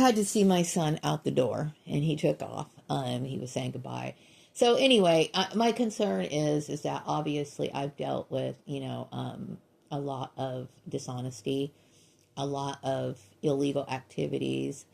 had to see my son out the door, and he took off. He was saying goodbye. So anyway, my concern is that obviously I've dealt with, a lot of dishonesty, a lot of illegal activities,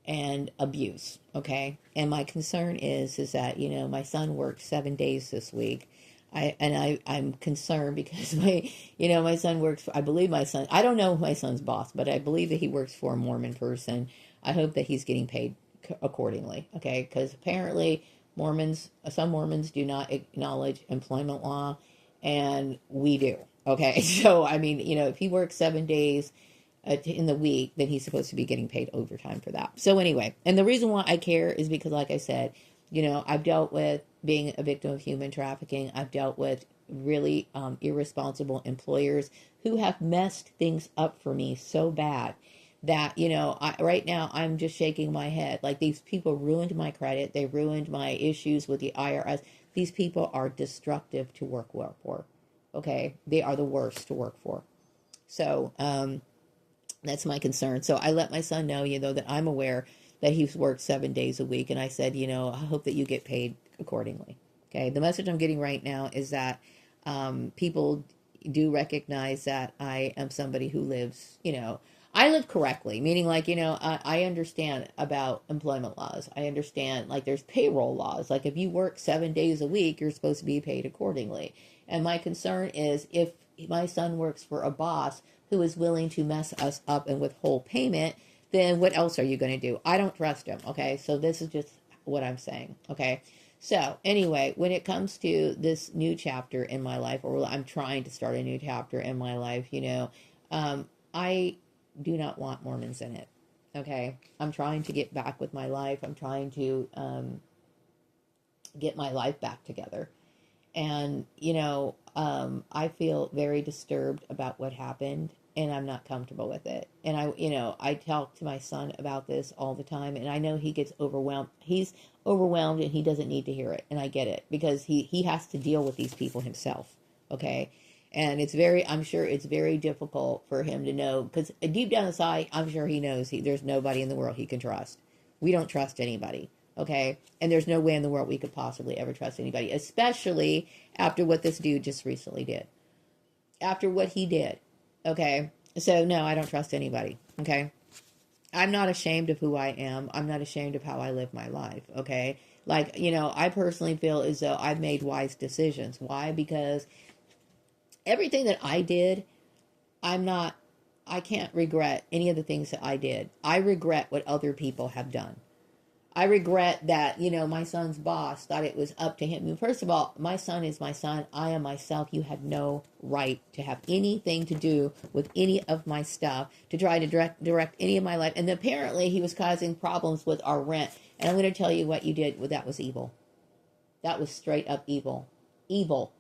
and abuse. Okay, and my concern is that my son worked 7 days this week. I'm concerned because my son works for, I believe my son, I don't know my son's boss, but I believe that he works for a Mormon person. I hope that he's getting paid accordingly. Okay, because apparently some Mormons do not acknowledge employment law, and we do. Okay, so I mean, if he works 7 days in the week, then he's supposed to be getting paid overtime for that. So anyway, and the reason why I care is because, like I said, I've dealt with being a victim of human trafficking. I've dealt with really irresponsible employers who have messed things up for me so bad that, right now I'm just shaking my head. Like, these people ruined my credit. They ruined my issues with the IRS. These people are destructive to work for. Okay? They are the worst to work for. So, that's my concern. So I let my son know, that I'm aware that he's worked 7 days a week. And I said, I hope that you get paid accordingly. Okay. The message I'm getting right now is that people do recognize that I am somebody who lives, I live correctly, meaning like, I understand about employment laws. I understand, like, there's payroll laws. Like, if you work 7 days a week, you're supposed to be paid accordingly. And my concern is if my son works for a boss who is willing to mess us up and withhold payment, then what else are you going to do? I don't trust him. Okay. So this is just what I'm saying. Okay. So anyway, when it comes to this new chapter in my life, or I'm trying to start a new chapter in my life, I do not want Mormons in it. Okay. I'm trying to get back with my life. I'm trying to get my life back together. And, I feel very disturbed about what happened, and I'm not comfortable with it. And I talk to my son about this all the time, and I know he gets overwhelmed. He's overwhelmed and he doesn't need to hear it. And I get it because he has to deal with these people himself. Okay. And I'm sure it's very difficult for him to know, because deep down inside, I'm sure he knows there's nobody in the world he can trust. We don't trust anybody. Okay. And there's no way in the world we could possibly ever trust anybody, especially after what this dude just recently did. After what he did. Okay. So no, I don't trust anybody. Okay. I'm not ashamed of who I am. I'm not ashamed of how I live my life. Okay. Like, I personally feel as though I've made wise decisions. Why? Because everything that I did, I can't regret any of the things that I did. I regret what other people have done. I regret that, my son's boss thought it was up to him. I mean, first of all, my son is my son. I am myself. You had no right to have anything to do with any of my stuff, to try to direct any of my life. And apparently he was causing problems with our rent. And I'm going to tell you what you did. Well, that was evil. That was straight up evil. Evil.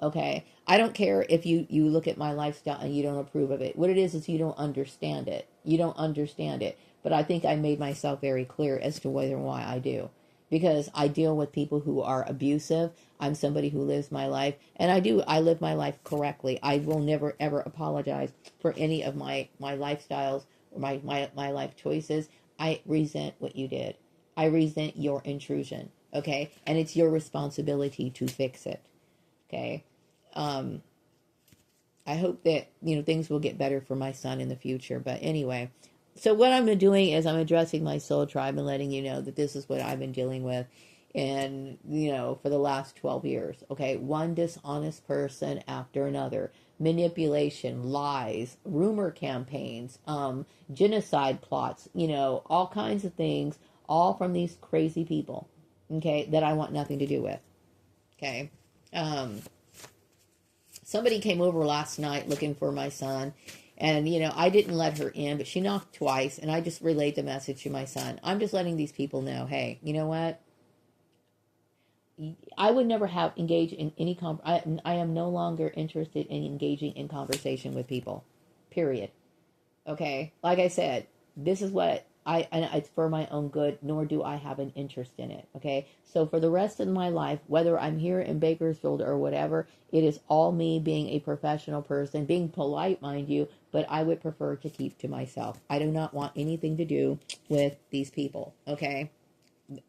Okay. I don't care if you look at my lifestyle and you don't approve of it. What it is you don't understand it. You don't understand it. But I think I made myself very clear as to whether and why I do. Because I deal with people who are abusive. I'm somebody who lives my life. And I live my life correctly. I will never, ever apologize for any of my lifestyles or my life choices. I resent what you did. I resent your intrusion. Okay? And it's your responsibility to fix it. Okay? I hope that, things will get better for my son in the future. But anyway, so what I'm doing is I'm addressing my soul tribe and letting you know that this is what I've been dealing with and, for the last 12 years. Okay. One dishonest person after another. Manipulation, lies, rumor campaigns, genocide plots, all kinds of things, all from these crazy people. Okay. That I want nothing to do with. Okay. Somebody came over last night looking for my son. And, I didn't let her in, but she knocked twice. And I just relayed the message to my son. I'm just letting these people know, hey, you know what? I would never have engaged in any I am no longer interested in engaging in conversation with people. Period. Okay? Like I said, this is what and it's for my own good, nor do I have an interest in it. Okay. So for the rest of my life, whether I'm here in Bakersfield or whatever, it is all me being a professional person, being polite, mind you, but I would prefer to keep to myself. I do not want anything to do with these people. Okay.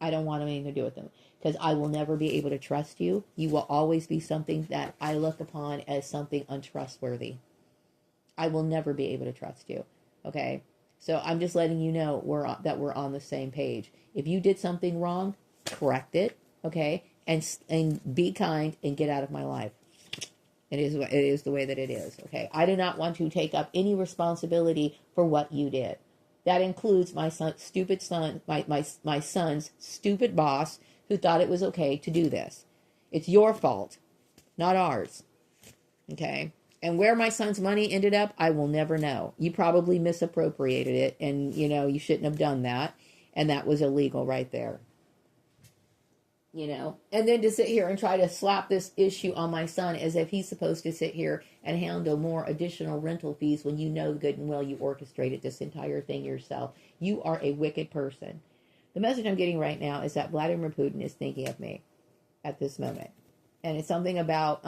I don't want anything to do with them because I will never be able to trust you. You will always be something that I look upon as something untrustworthy. I will never be able to trust you. Okay. So I'm just letting you know that we're on the same page. If you did something wrong, correct it. Okay. And be kind and get out of my life. It is the way that it is. Okay. I do not want to take up any responsibility for what you did. That includes my son's stupid boss who thought it was okay to do this. It's your fault, not ours. Okay. And where my son's money ended up, I will never know. You probably misappropriated it, and you shouldn't have done that. And that was illegal right there. And then to sit here and try to slap this issue on my son as if he's supposed to sit here and handle more additional rental fees when you know good and well you orchestrated this entire thing yourself. You are a wicked person. The message I'm getting right now is that Vladimir Putin is thinking of me at this moment. And it's something about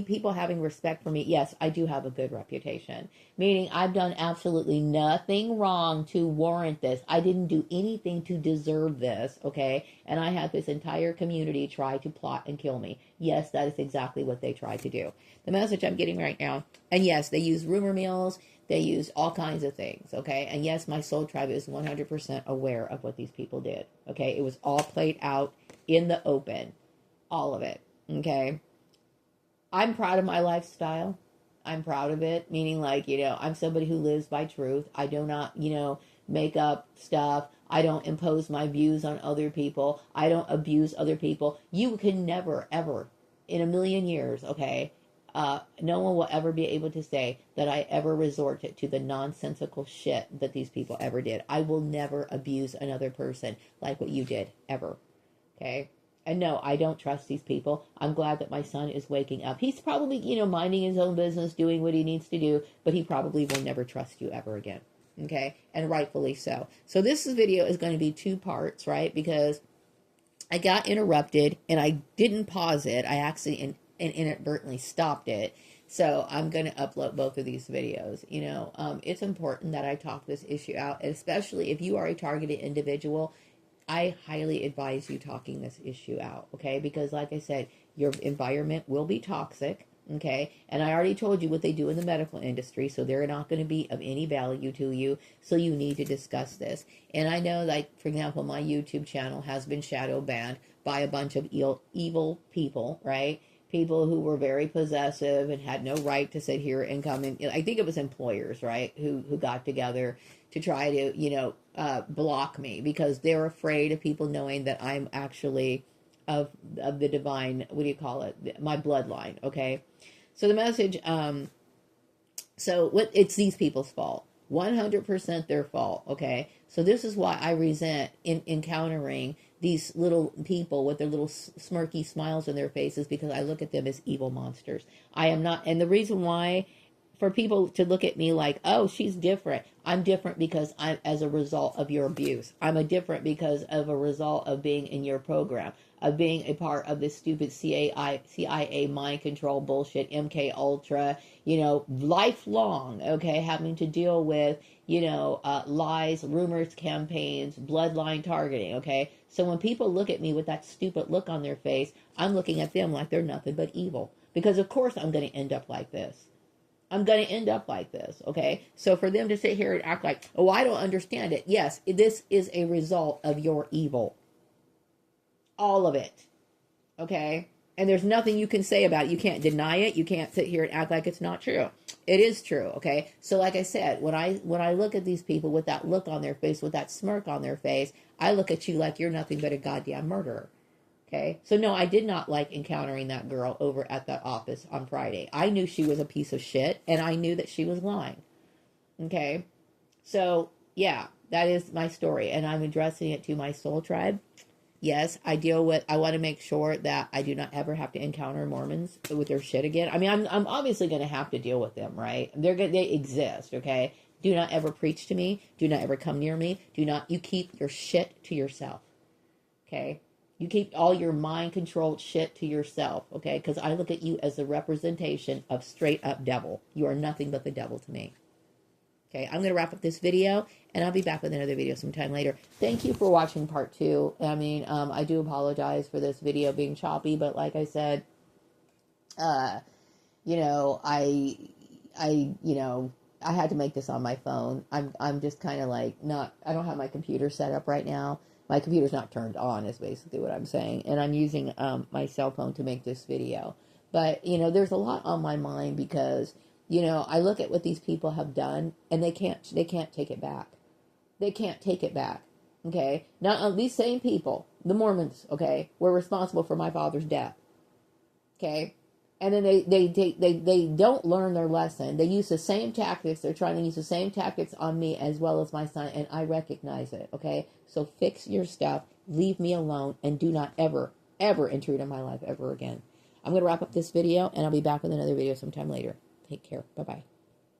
people having respect for me. Yes, I do have a good reputation, meaning I've done absolutely nothing wrong to warrant this. I didn't do anything to deserve this, okay? And I had this entire community try to plot and kill me. Yes, that is exactly what they tried to do. The message I'm getting right now, and yes, they use rumor mills, they use all kinds of things, okay? And yes, my soul tribe is 100% aware of what these people did, okay? It was all played out in the open, all of it, okay? I'm proud of my lifestyle. I'm proud of it, meaning I'm somebody who lives by truth. I do not, make up stuff. I don't impose my views on other people. I don't abuse other people. You can never, ever, in a million years, okay, no one will ever be able to say that I ever resorted to the nonsensical shit that these people ever did. I will never abuse another person like what you did, ever, okay? And no, I don't trust these people. I'm glad that my son is waking up. He's probably, minding his own business, doing what he needs to do, but he probably will never trust you ever again. Okay? And rightfully so. So this video is going to be 2 parts, right? Because I got interrupted and I didn't pause it. I actually inadvertently stopped it. So I'm going to upload both of these videos. It's important that I talk this issue out, especially if you are a targeted individual. I highly advise you talking this issue out, okay? Because like I said, your environment will be toxic, okay? And I already told you what they do in the medical industry, so they're not going to be of any value to you, so you need to discuss this. And I know, for example, my YouTube channel has been shadow banned by a bunch of evil people, right? People who were very possessive and had no right to sit here and come in. I think it was employers, right, who got together to try to, block me because they're afraid of people knowing that I'm actually of the divine, what do you call it? My bloodline, okay? So the message, it's these people's fault. 100% their fault, okay? So this is why I resent encountering these little people with their little smirky smiles on their faces, because I look at them as evil monsters. I am not, and the reason why, for people to look at me like, oh, she's different. I'm different because I'm as a result of your abuse. I'm different because of a result of being in your program, of being a part of this stupid CIA mind control bullshit, MK Ultra, lifelong, okay, having to deal with, lies, rumors, campaigns, bloodline targeting, okay? So when people look at me with that stupid look on their face, I'm looking at them like they're nothing but evil. Because of course I'm going to end up like this. I'm going to end up like this, okay? So for them to sit here and act like, oh, I don't understand it. Yes, this is a result of your evil. All of it, okay? And there's nothing you can say about it. You can't deny it. You can't sit here and act like it's not true. It is true, okay? So like I said, when I look at these people with that look on their face, with that smirk on their face, I look at you like you're nothing but a goddamn murderer. Okay, so no, I did not like encountering that girl over at the office on Friday. I knew she was a piece of shit, and I knew that she was lying. Okay, so yeah, that is my story, and I'm addressing it to my soul tribe. Yes, I want to make sure that I do not ever have to encounter Mormons with their shit again. I mean, I'm obviously going to have to deal with them, right? They exist, okay? Do not ever preach to me. Do not ever come near me. You keep your shit to yourself. Okay? You keep all your mind controlled shit to yourself. Okay? Because I look at you as a representation of straight up devil. You are nothing but the devil to me. Okay, I'm going to wrap up this video, and I'll be back with another video sometime later. Thank you for watching part 2. I mean, I do apologize for this video being choppy, but like I said, you know, I had to make this on my phone. I'm just kind of like I don't have my computer set up right now. My computer's not turned on is basically what I'm saying. And I'm using my cell phone to make this video. But, you know, there's a lot on my mind because, you know, I look at what these people have done and they can't take it back. They can't take it back. Okay? Now, these same people, the Mormons, okay, were responsible for my father's death. Okay? And then they don't learn their lesson. They use the same tactics. They're trying to use the same tactics on me as well as my son, and I recognize it, okay? So fix your stuff, leave me alone, and do not ever, ever intrude on my life ever again. I'm going to wrap up this video, and I'll be back with another video sometime later. Take care. Bye-bye.